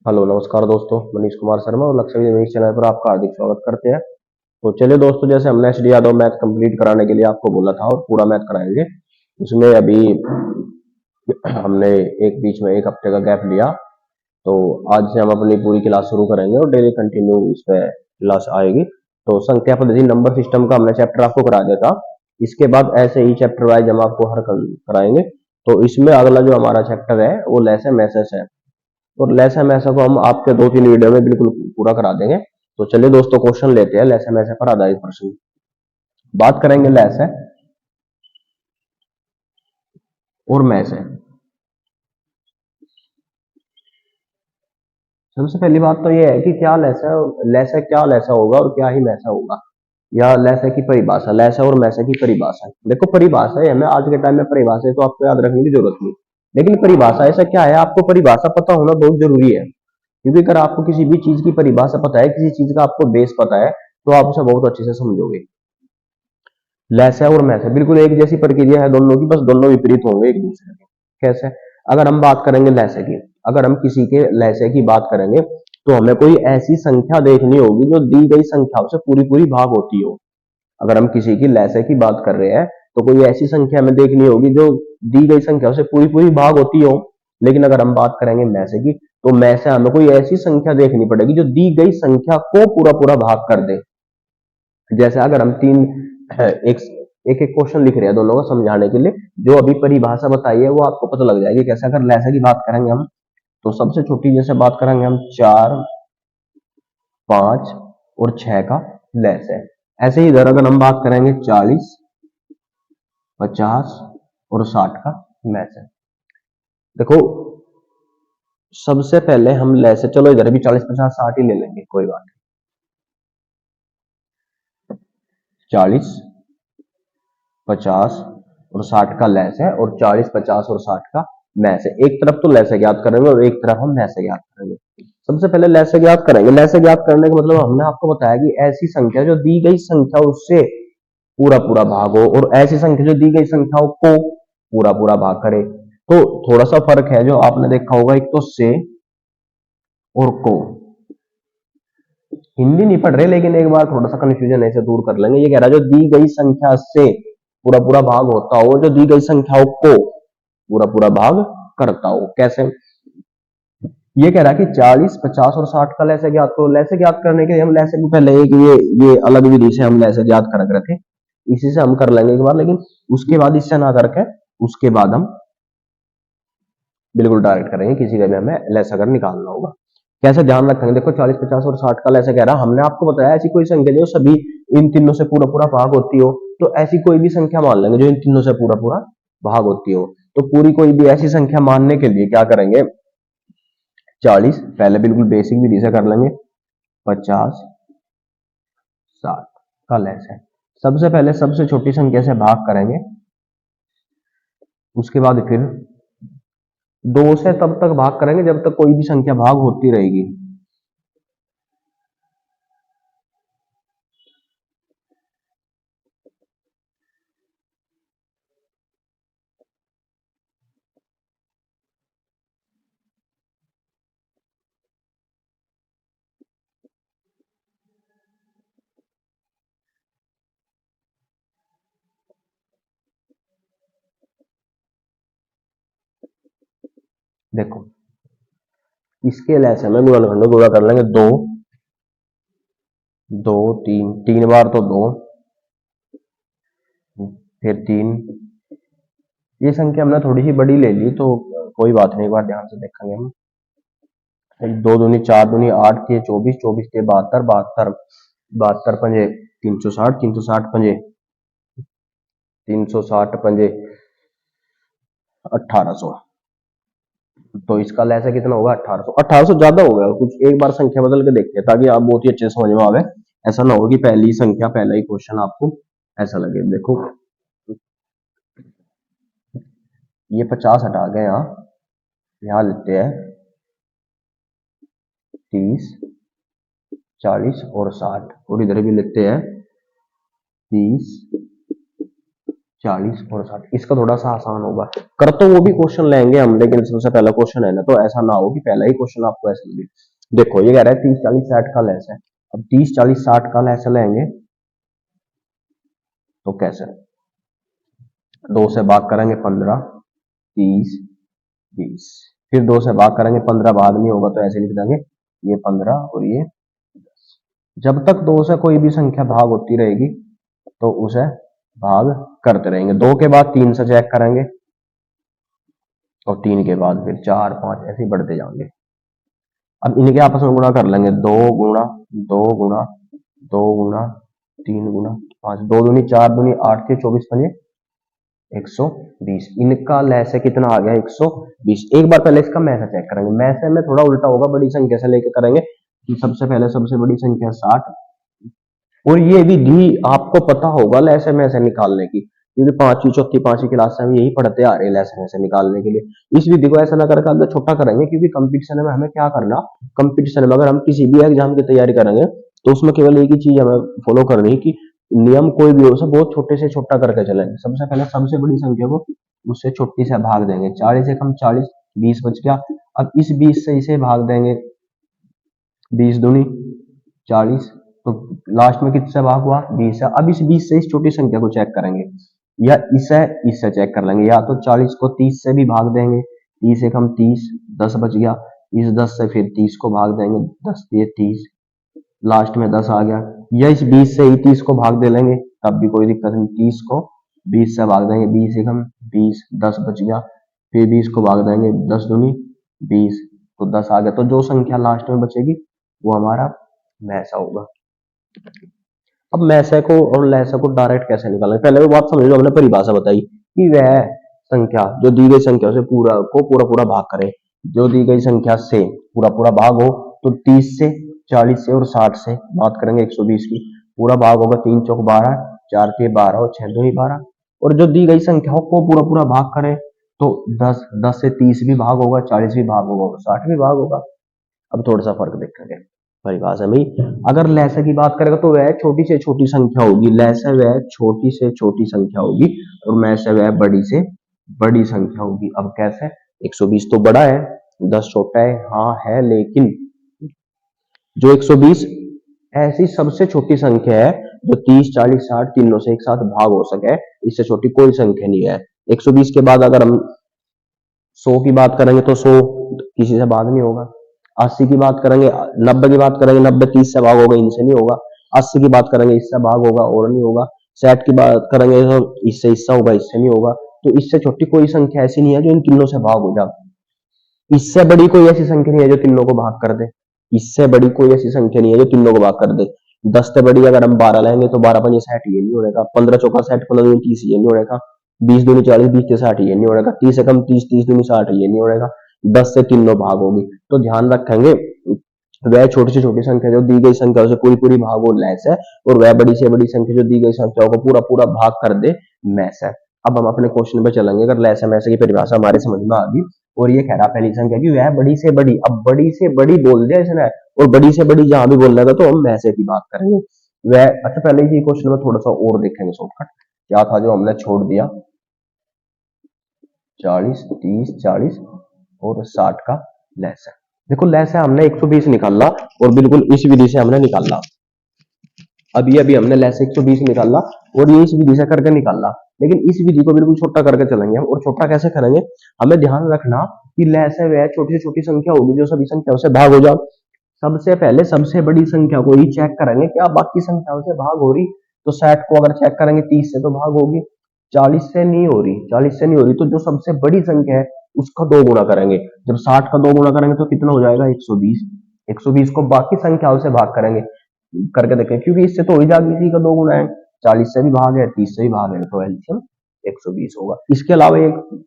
Hello नमस्कार दोस्तों, मनीष कुमार शर्मा और लक्ष्य विजय चैनल पर आपका हार्दिक स्वागत करते हैं। तो चलिए दोस्तों, जैसे हमने S D Yadav math complete कराने के लिए आपको बोला था और पूरा मैथ कराएंगे। उसमें अभी हमने एक बीच में एक हफ्ते का गैप लिया। तो आज से हम अपनी पूरी क्लास शुरू करेंगे और डेली कंटिन्यू इस पे क्लास आएगी। तो संख्या पद्धति नंबर सिस्टम का हमने चैप्टर आपको करा दिया था। इसके बाद ऐसे ही चैप्टर वाइज हम आपको हर कल कराएंगे। तो इसमें अगला जो हमारा चैप्टर है वो लेस है मैसेज है। और लेस एम ऐसा को हम आपके 2-3 वीडियो में बिल्कुल पूरा करा देंगे। तो चलिए दोस्तों, क्वेश्चन लेते हैं लेस एम ऐसे पर आधारित प्रश्न। बात करेंगे लेस है और मैस है। सबसे पहली बात तो ये है कि क्या लेस है क्या लेसा होगा और क्या ही मैसा होगा, या लेस है की परिभाषा, लेस है और मैसा की परिभाषा। देखो, परिभाषा है, हमें आज के टाइम में परिभाषा है तो आपको याद रखने की जरूरत नहीं। लेकिन परिभाषा ऐसा क्या है, आपको परिभाषा पता होना बहुत जरूरी है। क्योंकि अगर आपको किसी भी चीज की परिभाषा पता है, किसी चीज का आपको बेस पता है, तो आप उसे बहुत अच्छे से समझोगे। लेस है और मैस है बिल्कुल एक जैसी प्रक्रिया है दोनों की, बस दोनों विपरीत होंगे एक दूसरे के। कैसे? अगर हम बात करेंगे लैसे की, अगर हम किसी के लैसे की बात करेंगे तो हमें कोई ऐसी संख्या देखनी होगी जो दी गई संख्याओं से पूरी पूरी भाग होती हो। अगर हम किसी की लैसे की बात कर रहे हैं तो कोई ऐसी संख्या हमें देखनी होगी जो दी गई संख्याओं से पूरी पूरी भाग होती हो। लेकिन अगर हम बात करेंगे मैसे की, तो मैसे हमें कोई ऐसी संख्या देखनी पड़ेगी जो दी गई संख्या को पूरा पूरा भाग कर दे। जैसे अगर हम एक एक एक क्वेश्चन लिख रहे हैं दोनों को समझाने के लिए, जो अभी परिभाषा बताई है वो आपको पता लग जाएगी कैसे। अगर लैसे की बात करेंगे हम, तो सबसे छोटी जैसे बात करेंगे हम 4, 5 और 6 का लैस है। ऐसे ही इधर अगर हम बात करेंगे 40, 50 और 60 का मैच है। देखो, सबसे पहले हम लैसे, चलो इधर भी 40, 50, 60 ही ले लेंगे, कोई बात नहीं। 40, 50 और 60 का लैस है और 40, 50 और 60 का मैस है। एक तरफ तो लैसे ज्ञात करेंगे और एक तरफ हम मैसे ज्ञात करेंगे। सबसे पहले लैसे ज्ञात करेंगे। लैसे ज्ञात करने का मतलब हमने आपको बताया कि ऐसी संख्या जो दी गई संख्या उससे पूरा पूरा भाग हो, और ऐसी संख्या जो दी गई संख्याओं को पूरा पूरा भाग करे। तो थोड़ा सा फर्क है जो आपने देखा होगा, एक तो से और को। हिंदी नहीं पढ़ रहे, लेकिन एक बार थोड़ा सा कंफ्यूजन ऐसे दूर कर लेंगे। ये कह रहा है जो दी गई संख्या से पूरा पूरा भाग होता हो, जो दी गई संख्याओं को पूरा पूरा भाग करता हो। कैसे? ये कह रहा है कि 40, 50 और 60 का लैसे ज्ञात करो। लैसे ज्ञात करने के लिए हम लैसे को पहले एक ये अलग विधि से हम लैसे ज्ञात कर रखे थे, इसी से हम कर लेंगे एक बार। लेकिन उसके बाद इससे ना करके उसके बाद हम बिल्कुल डायरेक्ट करेंगे, किसी का भी हमें लैसा अगर निकालना होगा। कैसे ध्यान रखेंगे? देखो, 40, 50 और 60 का लैसे कह रहा, हमने आपको बताया ऐसी कोई संख्या जो सभी इन तीनों से पूरा पूरा भाग होती हो। तो ऐसी कोई भी संख्या मान लेंगे जो इन तीनों से पूरा पूरा भाग होती हो। तो पूरी कोई भी ऐसी संख्या मानने के लिए क्या करेंगे? 40 पहले बिल्कुल बेसिक विधि से कर लेंगे, 50, 60 का लैस है। सबसे पहले सबसे छोटी संख्या से भाग करेंगे, उसके बाद फिर 2 से तब तक भाग करेंगे जब तक कोई भी संख्या भाग होती रहेगी। देखो, इसके लैस में गुणनखंड गुणा कर लेंगे, 2, 2, 3, 3 बार तो 2, फिर 3। ये संख्या हमने थोड़ी सी बड़ी ले ली तो कोई बात नहीं, एक बार ध्यान से देखेंगे हम। 2 दूनी 4, दूनी 8, 24, 24 के 72, 72, 72 पंजे 360, 360 पंजे 360 पंजे 1800। तो इसका लैसा कितना होगा? 1800। 1800 ज्यादा हो गया कुछ, एक बार संख्या बदल के देखते हैं ताकि आप बहुत ही अच्छे से समझ में आवे। ऐसा ना हो कि पहली संख्या पहला ही क्वेश्चन आपको ऐसा लगे। देखो, ये 50 हटा गए, यहाँ लेते हैं 30, 40 और 60, और इधर भी लेते हैं 30, 40 और 60, इसका थोड़ा सा आसान होगा। कर तो वो भी क्वेश्चन लेंगे हम, लेकिन सबसे पहला क्वेश्चन है ना, तो ऐसा ना हो कि पहला ही क्वेश्चन आपको ऐसा लगे। देखो ये कह रहा है 30 40 60 का लेस है। अब 30 40 60 का लेस लेंगे तो कैसे, 2 से भाग करेंगे 15, 30, 20, फिर 2 से भाग करेंगे 15 भाग नहीं होगा तो ऐसे लिख देंगे ये 15 और ये 10। जब तक 2 से कोई भी संख्या भाग होती रहेगी तो उसे भाग करते रहेंगे। 2 के बाद 3 से चेक करेंगे और 3 के बाद फिर 4 5 ऐसे ही बढ़ते जाएंगे। अब इनके आपस में गुणा कर लेंगे, 2 गुणा 2 गुणा 2 गुणा 3 गुणा 5, 2 दूनी 4 दूनी 8 के 24 बने 120। इनका लैसे कितना आ गया 120। एक बार पहले इसका मैसे चेक करेंगे, मैसे में थोड़ा उल्टा होगा, बड़ी संख्या से लेके करेंगे कि सबसे पहले सबसे बड़ी संख्या 60। और ये विधि आपको पता होगा लैसे मैसे निकालने की, क्योंकि पांचवी चौथी पांचवी क्लास में हम यही पढ़ते आ रहे हैं लैसे मैसे निकालने के लिए। इस विधि को ऐसा ना करके आगे छोटा करेंगे, क्योंकि कंपटीशन में हमें क्या करना, कंपटीशन में अगर हम किसी भी एग्जाम की तैयारी करेंगे तो उसमें केवल एक ही चीज हमें फॉलो करनी है कि नियम कोई भी हो उसे बहुत छोटे से छोटा करके चलेंगे। सबसे पहले सबसे बड़ी संख्या को उससे छोटी से भाग देंगे, 40 से कम 40, 20 बच गया। अब इस 20 से इसे भाग देंगे, 20 दूनी 40, तो लास्ट में किससे भाग हुआ 20 है। अब इस 20 से इस छोटी संख्या को चेक करेंगे, या इससे चेक कर लेंगे, या तो 40 को 30 से भी भाग देंगे, 30 से कम 30, 10 बच गया। इस 10 से फिर 30 को भाग देंगे, 10 दिए 30, लास्ट में 10 आ गया। या इस 20 से ही 30 को भाग दे लेंगे, तब भी कोई दिक्कत नहीं, 30 को 20 से भाग देंगे, 20 से कम 20, 10 बच गया। फिर 20 को भाग देंगे, 10 दूनी 20, तो 10 आ गया। तो जो संख्या लास्ट में बचेगी वो हमारा मैसा होगा। अब मैसे को और लैसे को डायरेक्ट कैसे निकालें, पहले वो बात समझ लो, हमने परिभाषा बताई कि वह संख्या जो दी गई संख्या से पूरा पूरा भाग करे। जो दी गई संख्या से पूरा पूरा भाग हो तो 30 से 40 से और 60 से बात करेंगे 120 की, पूरा भाग होगा 3 चौक 12, 4 के 12 और 6 दूनी 12। और जो दी गई संख्या को पूरा पूरा भाग करे तो 10, 10 से 30 भी भाग होगा, 40 भी भाग होगा और 60 भी भाग होगा। अब थोड़ा सा फर्क देखेंगे परिभाषा में। अगर लैसे की बात करेगा तो वह छोटी से छोटी संख्या होगी, लैसे वह छोटी से छोटी संख्या होगी और मैं से वह बड़ी से बड़ी संख्या होगी। अब कैसे, 120 तो बड़ा है, 10 छोटा है, हाँ है, लेकिन जो 120 ऐसी सबसे छोटी संख्या है जो 30 40 60 तीनों से एक साथ भाग हो सके, इससे छोटी कोई संख्या नहीं है। 120 के बाद अगर हम 100 की बात करेंगे तो 100 किसी से भाग नहीं होगा। 80 की बात करेंगे, 90 की बात करेंगे, 90 30 से भाग होगा, इनसे नहीं होगा। 80 की बात करेंगे, इससे भाग होगा और नहीं होगा। 60 की बात करेंगे तो इससे हिस्सा होगा, इससे नहीं होगा। तो इससे छोटी कोई संख्या ऐसी नहीं है जो इन तीनों से भाग हो जाए। इससे बड़ी कोई ऐसी संख्या नहीं है जो तीनों को भाग कर दे। इससे बड़ी कोई ऐसी संख्या नहीं है जो तीनों को भाग कर दे। 10 से बड़ी अगर हम 12 लेंगे तो 12 पंजे 60, ये नहीं होगा। 15 चौका 60, 15 दूनी 30, ये नहीं होगा। 20 दूनी 40, 20 से 60, ये नहीं होगा। 30 से कम 30, 30 दूनी 60, ये नहीं होगा। 10 से तीनों भाग होगी। तो ध्यान रखेंगे वह छोटी से छोटी संख्या जो दी गई संख्या से पूरी पूरी भाग हो लैस है, और वह बड़ी से बड़ी संख्या जो दी गई संख्या को पूरा पूरा भाग कर दे मैस है। अब हम अपने क्वेश्चन पे चलेंगे। अगर लैस है मैस की परिभाषा हमारे समझ में आ गई, और ये कह रहा पहली संख्या की वह बड़ी से बड़ी, अब बड़ी से बड़ी बोल दिया इसने, और बड़ी से बड़ी जहां भी बोलने का तो हम मैसे की बात करेंगे। वह अच्छा, पहले ही क्वेश्चन में थोड़ा सा और देखेंगे शॉर्टकट क्या था जो हमने छोड़ दिया। 40 30 40 और 60 का लैस है। देखो लैस है हमने 120 निकाला, और बिल्कुल इस विधि से हमने निकाला। अभी अभी हमने लैस 120 निकाला और ये इस विधि से करके निकाला, लेकिन इस विधि को बिल्कुल छोटा करके चलेंगे हम। और छोटा कैसे करेंगे, हमें ध्यान रखना कि लैस है वह छोटी से छोटी संख्या होगी जो सभी संख्याओं से भाग हो जाए। सबसे पहले सबसे बड़ी संख्या को ही चेक करेंगे, क्या बाकी संख्याओं से भाग हो रही। तो 60 को अगर चेक करेंगे 30 से तो भाग होगी, 40 से नहीं हो रही, 40 से नहीं हो रही, तो जो सबसे बड़ी संख्या है उसका 2 गुना करेंगे। जब 60 का 2 गुना करेंगे तो कितना हो जाएगा 120। 120 को बाकी संख्याओं से भाग करेंगे, करके देखें, क्योंकि इससे तो हो ही जाएगी, इसी का 2 गुना है। 40 से भी भाग है, 30 से भी भाग है, तो एलसीएम 120 होगा। इसके अलावा एक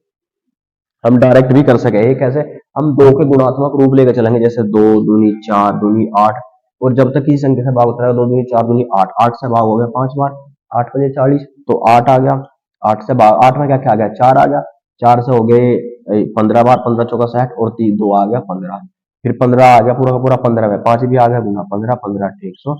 हम डायरेक्ट भी कर सके, एक कैसे, हम 2 के गुणात्मक रूप लेकर चलेंगे, जैसे 2 दूनी 4 दूनी 8, और जब तक किसी संख्या से भाग होता है 2 दूनी 4 दूनी 8, 8 से भाग हो गया 5 बार, 8 बजे 40, तो 8 आ गया। 8 से भाग, 8 में क्या क्या आ गया 4 आ गया, 4 से हो गए 15 बार, 15 चौका 60 और 3 2 आ गया 15, फिर 15 आ गया पूरा का पूरा 15 में 5 भी आ गया गुना 15, 15 100,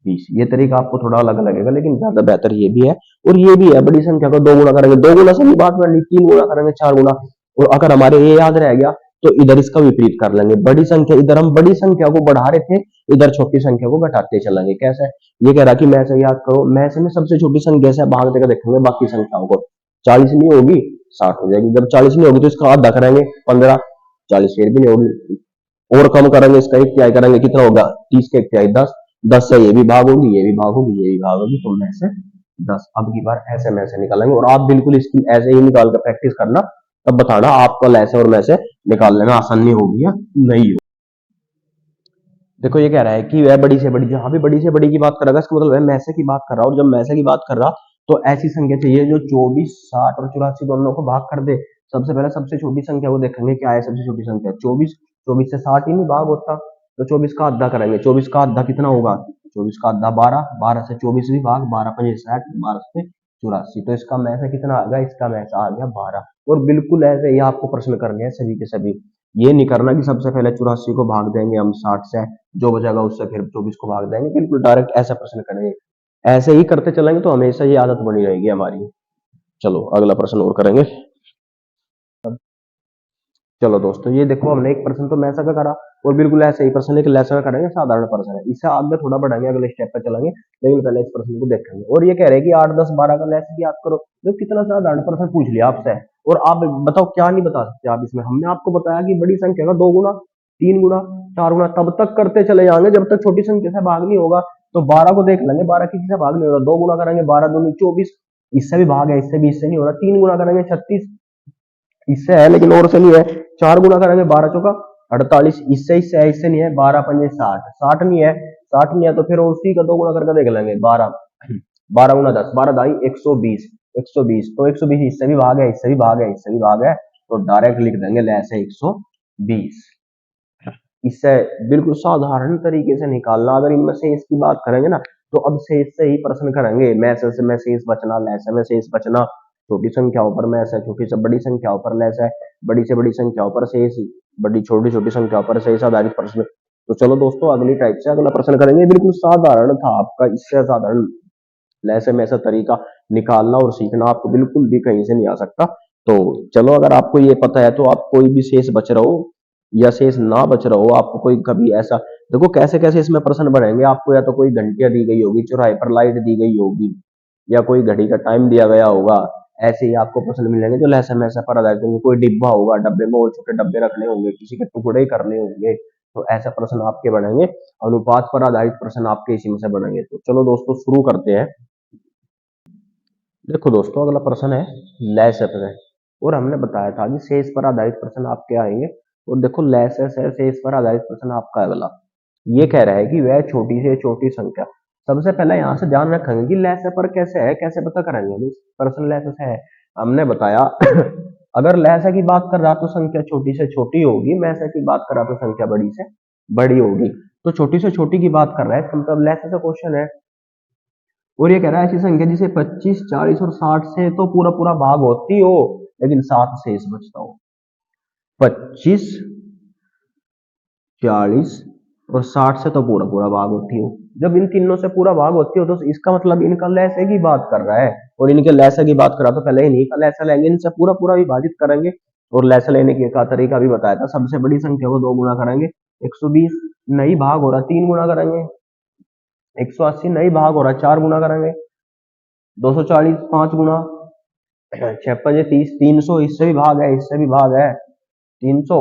20। ये तरीका आपको थोड़ा अलग लगेगा लेकिन ज्यादा बेहतर ये भी है। और ये भी है, बड़ी संख्या को 2 गुना करेंगे, 2 गुना से भी बात बन रही, 3 गुना करेंगे, 4 गुना। और अगर हमारे ये याद रह गया तो इधर इसका विपरीत कर लेंगे। बड़ी संख्या, इधर हम बड़ी संख्या को बढ़ा रहे थे, इधर छोटी संख्या को घटाते चलेंगे। कैसे? ये कह रहा कि मैं से याद करो, मैं से में सबसे छोटी संख्या से भाग देकर देखेंगे बाकी संख्याओं को। 40 नहीं होगी, 60 हो जाएगी। जब 40 नहीं होगी तो इसका आधा करेंगे, 15। 40 फिर भी नहीं होगी, और कम करेंगे, इसका एक तिहाई करेंगे, कितना होगा? 30 का एक तिहाई 10। 10 से ये भी भाग होगी, ये भी भाग होगी, ये भी भाग होगी, तो में से 10। अब की बार ऐसे में से निकालेंगे, और आप बिल्कुल इसकी ऐसे ही निकाल कर प्रैक्टिस करना, तब बताना आपको ऐसे और में से निकाल लेना आसानी होगी या नहीं होगी। देखो ये कह रहा है कि वह बड़ी से बड़ी, जहां भी बड़ी से बड़ी की बात कर रहा है इसका मतलब है मैसे की बात कर रहा हूं। और जब मैसे की बात कर रहा तो ऐसी संख्या चाहिए जो 24, 60 और 84 दोनों को भाग कर दे। सबसे पहले सबसे छोटी संख्या को देखेंगे, क्या है सबसे छोटी संख्या? 24। 24 से 60 ही नहीं भाग होता, तो 24 का आधा करेंगे। 24 का आधा कितना होगा? 24 का आधा 12। 12 से 24 भी भाग, 12 पंजे 60, 12 से 84। तो इसका मैसे कितना आ गया? इसका मैसे आ गया 12। और बिल्कुल ऐसे ही आपको प्रश्न करने हैं सभी के सभी। ये नहीं करना कि सबसे पहले 84 को भाग देंगे हम 60 से, जो बचेगा उससे फिर 24 को भाग देंगे। बिल्कुल डायरेक्ट ऐसा प्रश्न करेंगे। ऐसे ही करते चलेंगे तो हमेशा ये आदत बनी रहेगी हमारी। चलो अगला प्रश्न और करेंगे। चलो दोस्तों, ये देखो हमने एक प्रश्न तो मैसा का करा, और बिल्कुल ऐसे ही प्रश्न एक लेसा का करेंगे, साधारण प्रश्न है। इससे आगे थोड़ा बढ़ाएंगे, अगले स्टेप पे चलेंगे, लेकिन पहले इस प्रश्न को देखेंगे। और ये कह रहे हैं कि 8, 10, 12 का लेसा याद करो। तो कितना साधारण प्रश्न पूछ लिया आपसे, और आप बताओ क्या नहीं बता सकते आप इसमें। हमने आपको बताया कि बड़ी संख्या का 2 गुना, 3 गुना, 4 गुना तब तक करते चले जाएंगे जब तक छोटी संख्या से भाग नहीं होगा। तो 12 को देख लेंगे, 12 किसी से भाग नहीं होगा, 2 गुना करेंगे, 12 दूनी 24, इससे भी भाग है, इससे भी, इससे नहीं हो रहा। 3 गुना करेंगे 36, इससे है लेकिन और से नहीं है। 4 गुना करेंगे, 12 चौका 48, इससे इससे है, इससे नहीं है। 12 पंजे 60, 60 नहीं है। 60 नहीं है तो फिर उसी का 2 गुना करके देख लेंगे। 12, 12 गुना 10, 12 दाई 120, 120। तो 120 इससे भी भाग है, इससे भी भाग है, इससे भी भाग है, तो डायरेक्ट लिख देंगे ऐसे 120। इससे बिल्कुल साधारण तरीके से निकालना। अगर इनमें से इसकी बात करेंगे ना, तो अब शेष से ही प्रश्न करेंगे। मैसे से में शेष बचना, लैसे में शेष बचना, छोटी संख्याओं पर मैस है, छोटी से बड़ी संख्याओं पर लैस है, बड़ी से बड़ी संख्याओं पर शेष, बड़ी छोटी छोटी संख्याओं पर शेष आधारित प्रश्न। तो चलो दोस्तों, अगली टाइप से अगला प्रश्न करेंगे। बिल्कुल साधारण था आपका, इससे साधारण लैसे में ऐसा तरीका निकालना और सीखना आपको बिल्कुल भी कहीं से नहीं आ सकता। तो चलो, अगर आपको ये पता है तो आप कोई भी शेष बच रहा हो या शेष ना बच रहा हो, आपको कोई कभी ऐसा, देखो कैसे कैसे इसमें प्रश्न बनेंगे आपको। या तो कोई घंटियां दी गई होगी, चौराहे पर लाइट दी गई होगी, या कोई घड़ी का टाइम दिया गया होगा। ऐसे ही आपको प्रश्न मिलेंगे जो लहसन में ऐसा पर आधारित होंगे। कोई डिब्बा होगा, डब्बे में और छोटे डब्बे रखने होंगे, किसी के टुकड़े करने होंगे, तो ऐसा प्रश्न आपके बनेंगे। अनुपात पर आधारित प्रश्न आपके इसी में से बनेंगे। तो चलो दोस्तों, शुरू करते हैं। देखो दोस्तों, अगला प्रश्न है लैस है, और हमने बताया था कि शेष पर आधारित प्रश्न आपके आएंगे। और देखो लैस है, शेष पर आधारित प्रश्न आपका अगला ये कह रहा है कि वह छोटी से छोटी संख्या। सबसे पहले यहां से ध्यान रखेंगे कि लैस पर कैसे है, कैसे पता करेंगे प्रश्न लैस है। हमने बताया अगर लैस की बात कर रहा तो संख्या छोटी से छोटी होगी, मैसे की बात कर रहा तो संख्या बड़ी से बड़ी होगी। तो छोटी से छोटी की बात कर रहा है, इसका मतलब लैस का क्वेश्चन है। और ये कह रहा है ऐसी संख्या जिसे 25, 40 और 60 से तो पूरा पूरा भाग होती हो, लेकिन 7 शेष बचता हो। 25, 40 और 60 से तो पूरा पूरा भाग होती हो। जब इन तीनों से पूरा भाग होती हो तो इसका मतलब इनका लैसे की बात कर रहा है। और इनके लैसे की बात कर रहा तो पहले इन्हीं का लैसा लेंगे, इनसे पूरा पूरा विभाजित करेंगे। और लैसा लेने का तरीका भी बताया था। सबसे बड़ी संख्या को 2 गुना करेंगे, 120 नहीं भाग हो रहा, 3 गुना करेंगे। 180 नहीं भाग हो रहा, 4 गुना करेंगे। 240 5 गुना, 56 30, 300 इससे भी भाग है, इससे भी भाग है। 300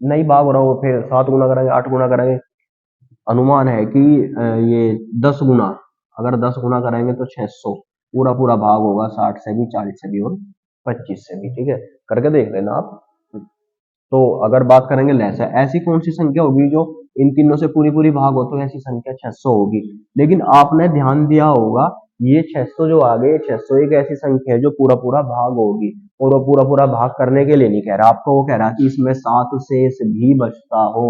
नहीं भाग हो रहा, वो फिर 7 गुना करेंगे, 8 गुना करेंगे। अनुमान है कि ये 10 गुना, अगर 10 गुना करेंगे तो 600 पूरा पूरा भाग होगा, 60 से भी, 40 से भी और 25 से भी। ठीक है, करके देख लेना आप। तो अगर बात करेंगे लैसा, ऐसी कौन सी संख्या होगी जो इन तीनों से पूरी पूरी भाग हो, तो ऐसी संख्या 600 होगी। लेकिन आपने ध्यान दिया होगा, ये 600 जो आ गए, 600 एक ऐसी संख्या है जो पूरा पूरा भाग होगी। और वो पूरा पूरा भाग करने के लिए नहीं कह रहा आपको, वो कह रहा कि इसमें 7 शेष भी बचता हो।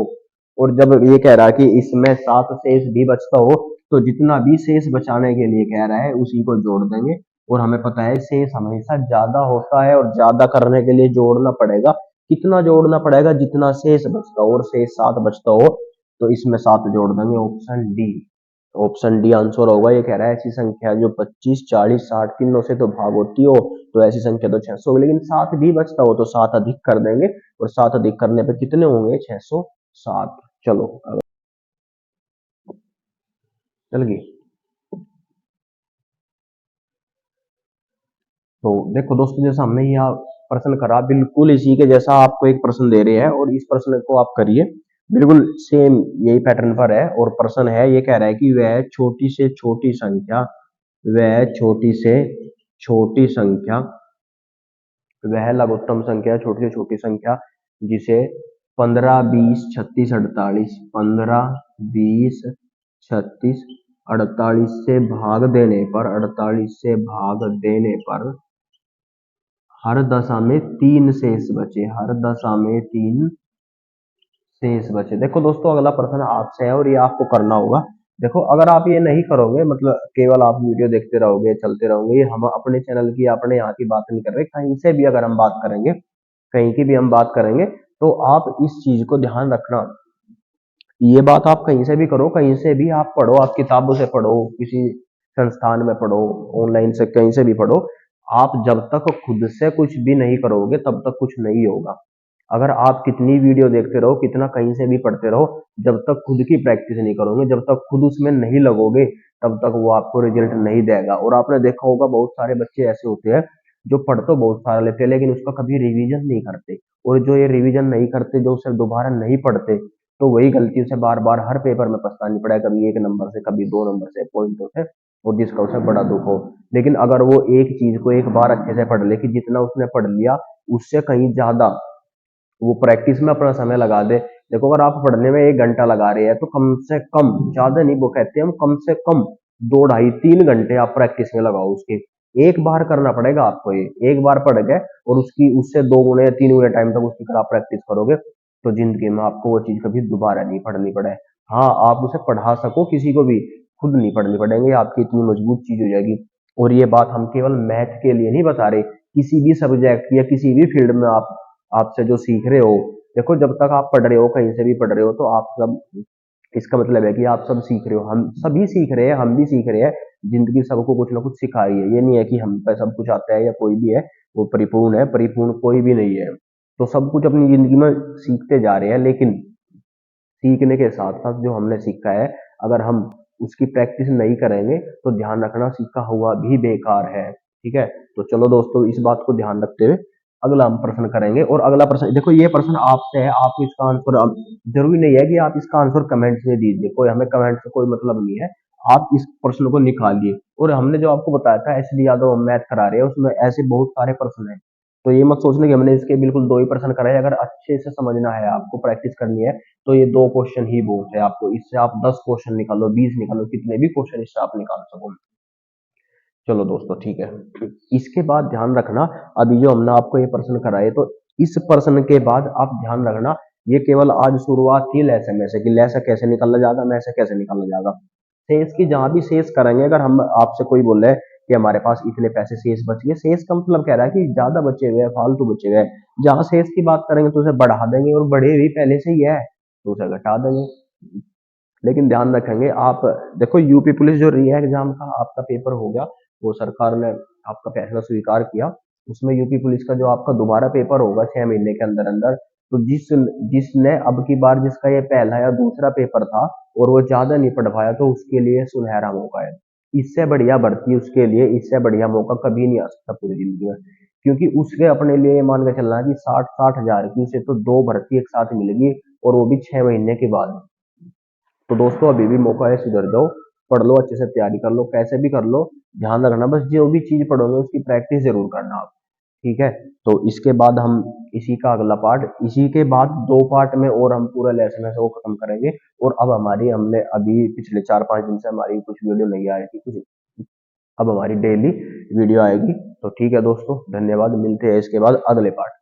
और जब ये कह रहा कि इसमें 7 शेष भी बचता हो, तो जितना भी शेष बचाने के लिए कह रहा है उसी को जोड़ देंगे। और हमें पता है शेष हमेशा ज्यादा होता है, और ज्यादा करने के लिए जोड़ना पड़ेगा। कितना जोड़ना पड़ेगा? जितना शेष बचता हो, और शेष 7 बचता हो, तो इसमें 7 जोड़ देंगे, option D. Option D answer होगा। ये कह रहा है ऐसी संख्या जो 25, 40, 60 तीनों से तो भाग होती हो तो ऐसी संख्या तो 600 होगी, लेकिन 7 भी बचता हो तो 7 अधिक कर देंगे, और 7 अधिक करने पे कितने होंगे? 607। चलो चल गई। तो देखो दोस्तों, जैसा हमने यह प्रश्न करा बिल्कुल इसी के जैसा आपको एक प्रश्न दे रहे हैं और इस प्रश्न को आप करिए, बिल्कुल सेम यही पैटर्न पर है। और प्रश्न है, ये कह रहा है कि वह छोटी से छोटी संख्या, वह छोटी से छोटी संख्या, वह लघुत्तम संख्या, छोटी से छोटी संख्या जिसे 15, 20, 36, 48, 15, 20, 36, 48 से भाग देने पर, 48 से भाग देने पर हर दशा में 3 शेष बचे, हर दशा में 3 शेष बचे। देखो दोस्तों, अगला प्रश्न आपसे है और ये आपको करना होगा। देखो, अगर आप ये नहीं करोगे, मतलब केवल आप वीडियो देखते रहोगे, चलते रहोगे, ये हम अपने चैनल की, अपने यहाँ की बात नहीं कर रहे, कहीं से भी अगर हम बात करेंगे, कहीं की भी हम बात करेंगे, तो आप इस चीज को ध्यान रखना। ये बात आप कहीं से भी करो, कहीं से भी आप पढ़ो, आप किताबों से पढ़ो, किसी संस्थान में पढ़ो, ऑनलाइन से कहीं से भी पढ़ो, आप जब तक खुद से कुछ भी नहीं करोगे तब तक कुछ नहीं होगा। अगर आप कितनी वीडियो देखते रहो, कितना कहीं से भी पढ़ते रहो, जब तक खुद की प्रैक्टिस नहीं करोगे, जब तक खुद उसमें नहीं लगोगे, तब तक वो आपको रिजल्ट नहीं देगा। और आपने देखा होगा, बहुत सारे बच्चे ऐसे होते हैं जो पढ़ तो बहुत सारा लेते हैं लेकिन उसका कभी रिवीजन नहीं करते, और जो ये रिवीजन नहीं करते, जो उसे दोबारा नहीं पढ़ते, तो वही गलती से बार बार हर पेपर में पछतानी पड़ा है, कभी 1 नंबर से, कभी 2 नंबर से, पॉइंटों से, और जिसका उसे बड़ा दुख हो। लेकिन अगर वो एक चीज को एक बार अच्छे से पढ़ ले, कि जितना उसने पढ़ लिया उससे कहीं ज्यादा वो प्रैक्टिस में अपना समय लगा दे। देखो, अगर आप पढ़ने में 1 घंटा लगा रहे हैं तो कम से कम, ज्यादा नहीं, वो कहते हैं हम, कम से कम 2, 2.5, 3 घंटे आप प्रैक्टिस में लगाओ उसके। एक बार करना पड़ेगा आपको, ये एक बार पढ़ गए और उसकी उससे 2 गुने या 3 गुने टाइम तक उसकी अगर आप प्रैक्टिस करोगे तो जिंदगी में आपको वो चीज कभी दोबारा नहीं पढ़नी पड़े। हाँ, आप उसे पढ़ा सको किसी को भी, खुद नहीं पढ़नी पड़ेंगे, आपकी इतनी मजबूत चीज हो जाएगी। और ये बात हम केवल मैथ के लिए नहीं बता रहे, किसी भी सब्जेक्ट या किसी भी फील्ड में आप, आपसे जो सीख रहे हो, देखो जब तक आप पढ़ रहे हो, कहीं से भी पढ़ रहे हो, तो आप सब, इसका मतलब है कि आप सब सीख रहे हो, हम सभी सीख रहे हैं, हम भी सीख रहे हैं। जिंदगी सबको कुछ ना कुछ सिखा रही है, ये नहीं है कि हम पे सब कुछ आता है या कोई भी है वो परिपूर्ण है, परिपूर्ण कोई भी नहीं है। तो सब कुछ अपनी जिंदगी में सीखते जा रहे हैं, लेकिन सीखने के साथ साथ जो हमने सीखा है, अगर हम उसकी प्रैक्टिस नहीं करेंगे तो ध्यान रखना, सीखा हुआ भी बेकार है। ठीक है, तो चलो दोस्तों, इस बात को ध्यान रखते हुए अगला हम प्रश्न करेंगे। और अगला प्रश्न, देखो ये प्रश्न आपसे है, आपको इसका आंसर, अब जरूरी नहीं है कि आप इसका आंसर कमेंट में दीजिए, कोई, हमें कमेंट से कोई मतलब नहीं है। आप इस प्रश्न को निकालिए, और हमने जो आपको बताया था एचडी यादव मैथ करा रहे हैं, उसमें ऐसे बहुत सारे प्रश्न हैं। तो ये मत सोचना कि हमने इसके बिल्कुल 2 ही प्रश्न कराए। अगर अच्छे से समझना है, आपको प्रैक्टिस करनी है, तो ये 2 क्वेश्चन ही बहुत है आपको। इससे आप 10 क्वेश्चन निकालो, 20 निकालो, कितने भी क्वेश्चन इससे आप निकाल सको। चलो दोस्तों, ठीक है। इसके बाद ध्यान रखना, अभी जो हमने आपको ये प्रश्न कराए, तो इस प्रश्न के बाद आप ध्यान रखना, ये केवल आज शुरुआत थी लैसे में से, कि लैसा कैसे निकाला जाएगा, मैसे कैसे निकाला जाएगा। शेष की जहां भी शेष करेंगे, अगर हम आपसे कोई बोले कि हमारे पास इतने पैसे शेष बच गए, शेष का मतलब कह रहा है कि ज्यादा बचे हुए हैं, फालतू बचे हुए हैं, जहां शेष की बात करेंगे तो उसे बढ़ा देंगे, और बढ़े हुए पहले से ही है तो उसे घटा देंगे। लेकिन ध्यान रखेंगे आप, देखो यूपी पुलिस जो री एग्जाम का आपका पेपर हो गया, वो सरकार ने आपका फैसला स्वीकार किया, उसमें यूपी पुलिस का जो आपका दोबारा पेपर होगा 6 महीने के अंदर अंदर, तो जिसने अब की बार, जिसका ये पहला या दूसरा पेपर था और वो ज्यादा नहीं पढ़ पाया, तो उसके लिए सुनहरा मौका है। इससे बढ़िया भर्ती उसके लिए, इससे बढ़िया मौका कभी नहीं आ सकता पूरी जिंदगी में, क्योंकि उसके अपने लिए मान के चलना है कि 60-60 हजार की उसे तो 2 भर्ती एक साथ मिलेगी, और वो भी 6 महीने के बाद। तो दोस्तों, अभी भी मौका है, सुधर जाओ, पढ़ लो, अच्छे से तैयारी कर लो, कैसे भी कर लो, ध्यान रखना बस, जो भी चीज पढ़ोगे उसकी प्रैक्टिस जरूर करना आप। ठीक है, तो इसके बाद हम इसी का अगला पार्ट, इसी के बाद 2 पार्ट में और हम पूरा लेसन है वो खत्म करेंगे। और अब हमारी, हमने अभी पिछले 4-5 दिन से हमारी कुछ वीडियो नहीं आ रही थी कुछ, अब हमारी डेली वीडियो आएगी। तो ठीक है दोस्तों, धन्यवाद, मिलते हैं इसके बाद अगले पार्ट।